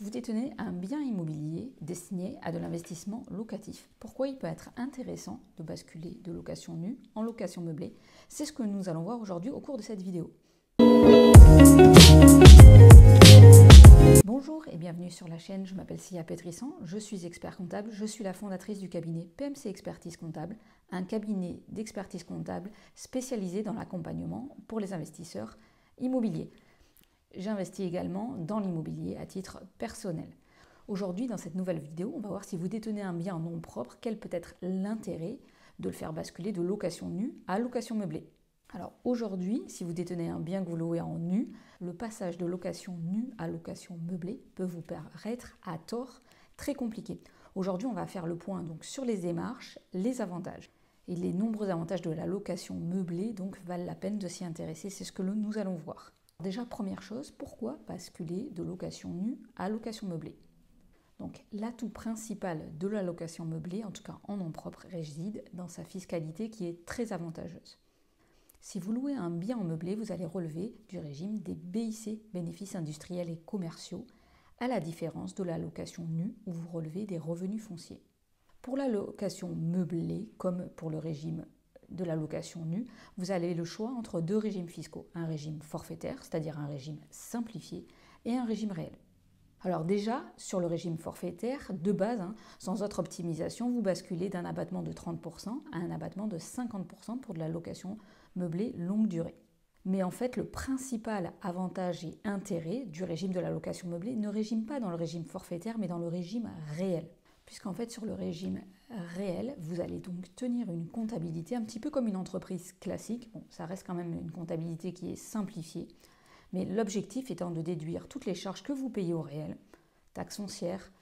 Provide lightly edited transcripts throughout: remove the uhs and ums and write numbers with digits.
Vous détenez un bien immobilier destiné à de l'investissement locatif. Pourquoi il peut être intéressant de basculer de location nue en location meublée? C'est ce que nous allons voir aujourd'hui au cours de cette vidéo. Bonjour et bienvenue sur la chaîne, je m'appelle Sia Pétrissan, je suis expert comptable, je suis la fondatrice du cabinet PMC Expertise Comptable, un cabinet d'expertise comptable spécialisé dans l'accompagnement pour les investisseurs immobiliers. J'investis également dans l'immobilier à titre personnel. Aujourd'hui, dans cette nouvelle vidéo, on va voir si vous détenez un bien en nom propre, quel peut être l'intérêt de le faire basculer de location nue à location meublée. Alors aujourd'hui, si vous détenez un bien que vous louez en nu, le passage de location nue à location meublée peut vous paraître à tort très compliqué. Aujourd'hui, on va faire le point donc sur les démarches, les avantages. Et les nombreux avantages de la location meublée donc valent la peine de s'y intéresser, c'est ce que nous allons voir. Déjà, première chose, pourquoi basculer de location nue à location meublée? Donc, l'atout principal de la location meublée, en tout cas en nom propre, réside dans sa fiscalité qui est très avantageuse. Si vous louez un bien en meublé, vous allez relever du régime des BIC, bénéfices industriels et commerciaux, à la différence de la location nue où vous relevez des revenus fonciers. Pour la location meublée, comme pour le régime de la location nue, vous avez le choix entre deux régimes fiscaux, un régime forfaitaire, c'est-à-dire un régime simplifié, et un régime réel. Alors déjà, sur le régime forfaitaire, de base, sans autre optimisation, vous basculez d'un abattement de 30% à un abattement de 50% pour de la location meublée longue durée. Mais en fait, le principal avantage et intérêt du régime de la location meublée ne régime pas dans le régime forfaitaire, mais dans le régime réel. Puisqu'en fait, sur le régime réel, vous allez donc tenir une comptabilité un petit peu comme une entreprise classique. Bon, ça reste quand même une comptabilité qui est simplifiée, mais l'objectif étant de déduire toutes les charges que vous payez au réel, taxes foncières,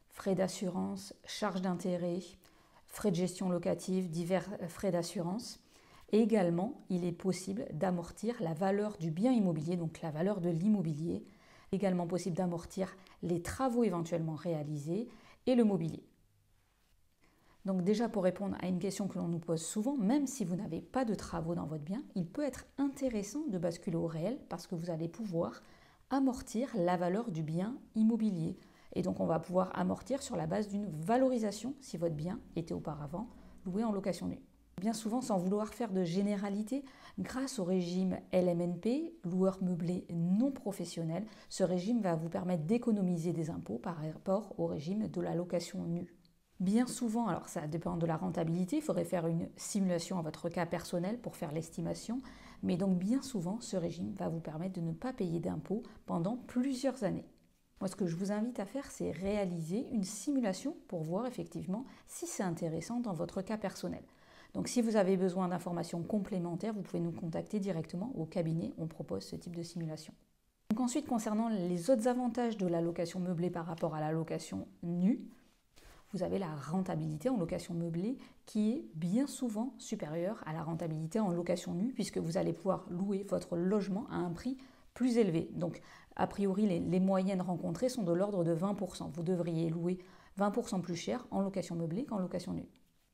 frais d'assurance, charges d'intérêt, frais de gestion locative, divers frais d'assurance. Et également, il est possible d'amortir la valeur du bien immobilier, donc la valeur de l'immobilier. Également possible d'amortir les travaux éventuellement réalisés et le mobilier. Donc déjà, pour répondre à une question que l'on nous pose souvent, même si vous n'avez pas de travaux dans votre bien, il peut être intéressant de basculer au réel parce que vous allez pouvoir amortir la valeur du bien immobilier. Et donc on va pouvoir amortir sur la base d'une valorisation si votre bien était auparavant loué en location nue. Bien souvent, sans vouloir faire de généralité, grâce au régime LMNP, loueur meublé non professionnel, ce régime va vous permettre d'économiser des impôts par rapport au régime de la location nue. Bien souvent, alors ça dépend de la rentabilité, il faudrait faire une simulation à votre cas personnel pour faire l'estimation, mais donc bien souvent, ce régime va vous permettre de ne pas payer d'impôts pendant plusieurs années. Moi, ce que je vous invite à faire, c'est réaliser une simulation pour voir effectivement si c'est intéressant dans votre cas personnel. Donc si vous avez besoin d'informations complémentaires, vous pouvez nous contacter directement au cabinet, on propose ce type de simulation. Donc ensuite, concernant les autres avantages de la location meublée par rapport à la location nue, vous avez la rentabilité en location meublée qui est bien souvent supérieure à la rentabilité en location nue puisque vous allez pouvoir louer votre logement à un prix plus élevé. Donc a priori, les moyennes rencontrées sont de l'ordre de 20%. Vous devriez louer 20% plus cher en location meublée qu'en location nue.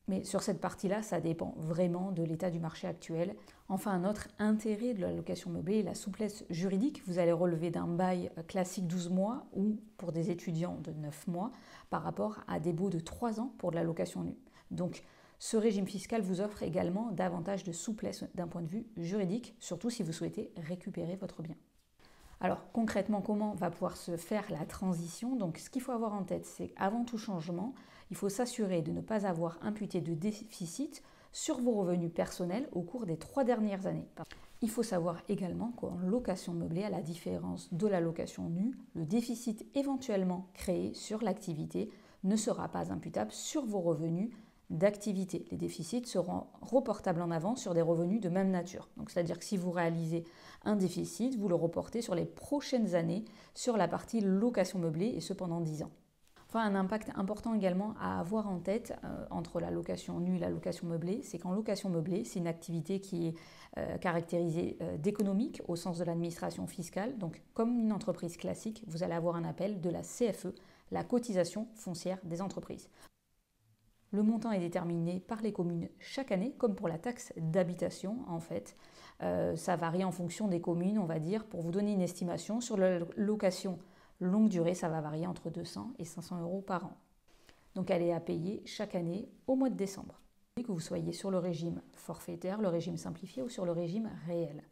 Mais sur cette partie-là, ça dépend vraiment de l'état du marché actuel. Enfin, un autre intérêt de la location meublée est la souplesse juridique. Vous allez relever d'un bail classique 12 mois ou pour des étudiants de 9 mois par rapport à des baux de 3 ans pour de la location nue. Donc, ce régime fiscal vous offre également davantage de souplesse d'un point de vue juridique, surtout si vous souhaitez récupérer votre bien. Alors concrètement, comment va pouvoir se faire la transition? Donc ce qu'il faut avoir en tête, c'est qu'avant tout changement, il faut s'assurer de ne pas avoir imputé de déficit sur vos revenus personnels au cours des 3 dernières années. Il faut savoir également qu'en location meublée, à la différence de la location nue, le déficit éventuellement créé sur l'activité ne sera pas imputable sur vos revenus d'activité. Les déficits seront reportables en avant sur des revenus de même nature. Donc, c'est-à-dire que si vous réalisez un déficit, vous le reportez sur les prochaines années sur la partie location meublée et ce pendant 10 ans. Enfin, un impact important également à avoir en tête entre la location nue et la location meublée, c'est qu'en location meublée, c'est une activité qui est caractérisée d'économique au sens de l'administration fiscale. Donc, comme une entreprise classique, vous allez avoir un appel de la CFE, la cotisation foncière des entreprises. Le montant est déterminé par les communes chaque année, comme pour la taxe d'habitation en fait. Ça varie en fonction des communes, on va dire. Pour vous donner une estimation, sur la location Longue durée, ça va varier entre 200 et 500 € par an. Donc elle est à payer chaque année au mois de décembre. Que vous soyez sur le régime forfaitaire, le régime simplifié ou sur le régime réel.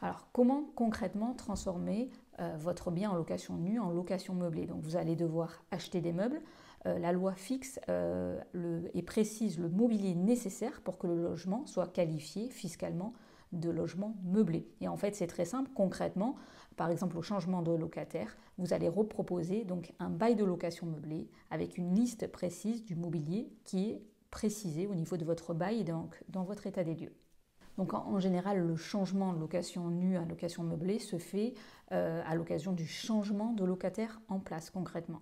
Alors comment concrètement transformer votre bien en location nue en location meublée? Donc vous allez devoir acheter des meubles. La loi fixe et précise le mobilier nécessaire pour que le logement soit qualifié fiscalement de logement meublé. Et en fait, c'est très simple. Concrètement, par exemple, au changement de locataire, vous allez reproposer donc un bail de location meublée avec une liste précise du mobilier qui est précisé au niveau de votre bail et donc dans votre état des lieux. Donc en général, le changement de location nue à location meublée se fait à l'occasion du changement de locataire en place concrètement.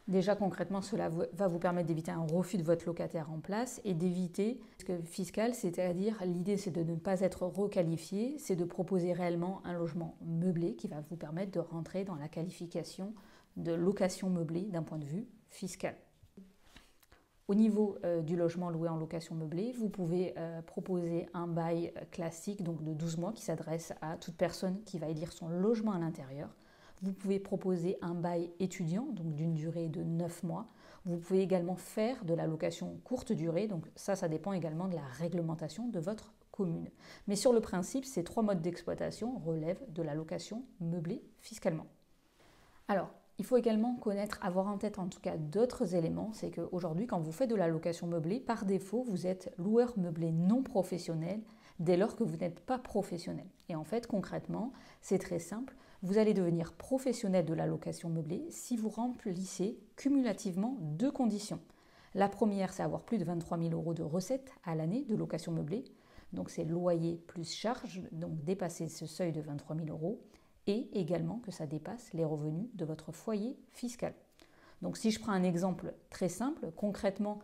Déjà concrètement, cela va vous permettre d'éviter un refus de votre locataire en place et d'éviter le risque fiscal, c'est-à-dire l'idée c'est de ne pas être requalifié, c'est de proposer réellement un logement meublé qui va vous permettre de rentrer dans la qualification de location meublée d'un point de vue fiscal. Au niveau du logement loué en location meublée, vous pouvez proposer un bail classique donc de 12 mois qui s'adresse à toute personne qui va élire son logement à l'intérieur. Vous pouvez proposer un bail étudiant, donc d'une durée de 9 mois. Vous pouvez également faire de la location courte durée, donc ça dépend également de la réglementation de votre commune. Mais sur le principe, ces 3 modes d'exploitation relèvent de la location meublée fiscalement. Alors, il faut également avoir en tête en tout cas d'autres éléments, c'est qu'aujourd'hui, quand vous faites de la location meublée, par défaut, vous êtes loueur meublé non professionnel dès lors que vous n'êtes pas professionnel. Et en fait, concrètement, c'est très simple. Vous allez devenir professionnel de la location meublée si vous remplissez cumulativement 2 conditions. La première, c'est avoir plus de 23 000 € de recettes à l'année de location meublée. Donc c'est loyer plus charge, donc dépasser ce seuil de 23 000 €. Et également que ça dépasse les revenus de votre foyer fiscal. Donc si je prends un exemple très simple, concrètement,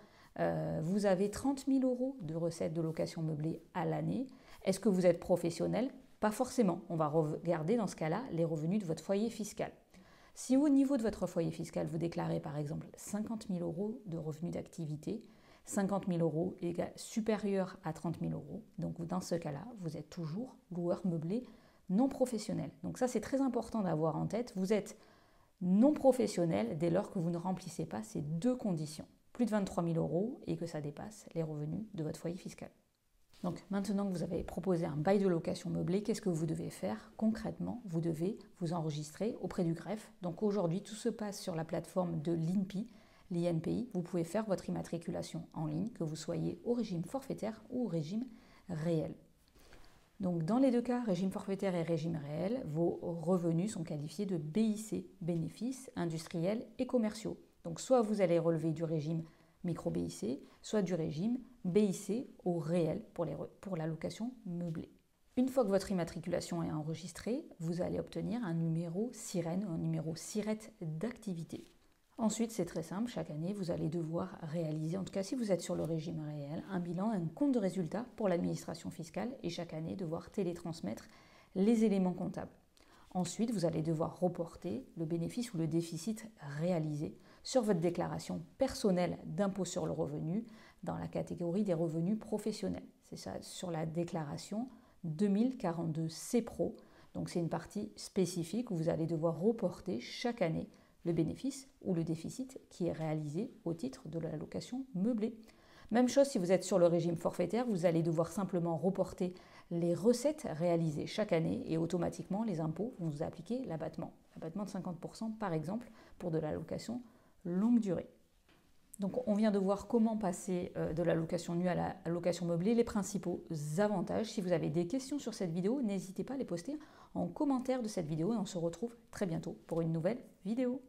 vous avez 30 000 € de recettes de location meublée à l'année. Est-ce que vous êtes professionnel? Pas forcément. On va regarder dans ce cas-là les revenus de votre foyer fiscal. Si au niveau de votre foyer fiscal, vous déclarez par exemple 50 000 € de revenus d'activité, 50 000 € égale supérieur à 30 000 €, donc dans ce cas-là, vous êtes toujours loueur meublé non professionnel. Donc ça, c'est très important d'avoir en tête. Vous êtes non professionnel dès lors que vous ne remplissez pas ces 2 conditions. Plus de 23 000 € et que ça dépasse les revenus de votre foyer fiscal. Donc maintenant que vous avez proposé un bail de location meublée, qu'est-ce que vous devez faire? Concrètement, vous devez vous enregistrer auprès du greffe. Donc aujourd'hui, tout se passe sur la plateforme de l'INPI. Vous pouvez faire votre immatriculation en ligne, que vous soyez au régime forfaitaire ou au régime réel. Donc dans les 2 cas, régime forfaitaire et régime réel, vos revenus sont qualifiés de BIC, bénéfices industriels et commerciaux. Donc soit vous allez relever du régime micro-BIC, soit du régime BIC au réel pour la location meublée. Une fois que votre immatriculation est enregistrée, vous allez obtenir un numéro SIREN, un numéro SIRET d'activité. Ensuite, c'est très simple, chaque année, vous allez devoir réaliser, en tout cas si vous êtes sur le régime réel, un bilan, un compte de résultat pour l'administration fiscale et chaque année devoir télétransmettre les éléments comptables. Ensuite, vous allez devoir reporter le bénéfice ou le déficit réalisé sur votre déclaration personnelle d'impôt sur le revenu dans la catégorie des revenus professionnels. C'est ça, sur la déclaration 2042 C-Pro. Donc c'est une partie spécifique où vous allez devoir reporter chaque année le bénéfice ou le déficit qui est réalisé au titre de la location meublée. Même chose si vous êtes sur le régime forfaitaire, vous allez devoir simplement reporter les recettes réalisées chaque année et automatiquement les impôts vont vous appliquer l'abattement. L'abattement de 50% par exemple pour de la location longue durée. Donc on vient de voir comment passer de la location nue à la location meublée, les principaux avantages. Si vous avez des questions sur cette vidéo, n'hésitez pas à les poster en commentaire de cette vidéo et on se retrouve très bientôt pour une nouvelle vidéo.